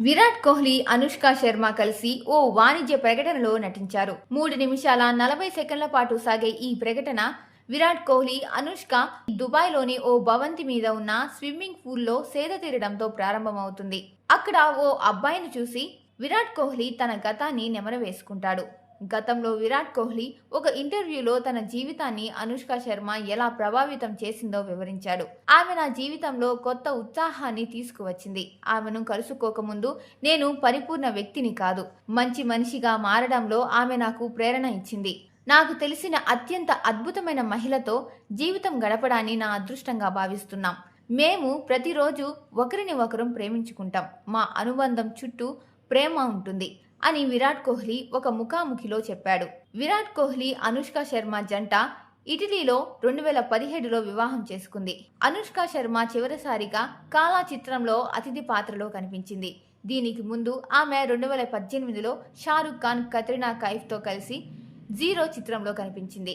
విరాట్ కోహ్లీ, అనుష్క శర్మ కలిసి ఓ వాణిజ్య ప్రకటనలో నటించారు. 3 నిమిషాల 40 సెకన్ల పాటు సాగే ఈ ప్రకటన విరాట్ కోహ్లీ, అనుష్క దుబాయ్లోని ఓ భవంతి మీద ఉన్న స్విమ్మింగ్ పూల్లో సేద తీరడంతో ప్రారంభమవుతుంది. అక్కడ ఓ అబ్బాయిని చూసి విరాట్ కోహ్లీ తన గతాన్ని నెమరవేసుకుంటాడు. గతంలో విరాట్ కోహ్లీ ఒక ఇంటర్వ్యూలో తన జీవితాన్ని అనుష్క శర్మ ఎలా ప్రభావితం చేసిందో వివరించాడు. ఆమె నా జీవితంలో కొత్త ఉత్సాహాన్ని తీసుకువచ్చింది. ఆమెను కలుసుకోకముందు నేను పరిపూర్ణ వ్యక్తిని కాదు. మంచి మనిషిగా మారడంలో ఆమె నాకు ప్రేరణ ఇచ్చింది. నాకు తెలిసిన అత్యంత అద్భుతమైన మహిళతో జీవితం గడపడాన్ని నా అదృష్టంగా భావిస్తున్నాం. మేము ప్రతిరోజు ఒకరిని ఒకరం ప్రేమించుకుంటాం. మా అనుబంధం చుట్టూ ప్రేమ ఉంటుంది అని విరాట్ కోహ్లీ ఒక ముఖాముఖిలో చెప్పాడు. విరాట్ కోహ్లీ, అనుష్క శర్మ జంట ఇటలీలో 2017లో వివాహం చేసుకుంది. అనుష్క శర్మ చివరిసారిగా కాలా చిత్రంలో అతిథి పాత్రలో కనిపించింది. దీనికి ముందు ఆమె 2018లో షారుఖ్ ఖాన్, కత్రినా కైఫ్తో కలిసి జీరో చిత్రంలో కనిపించింది.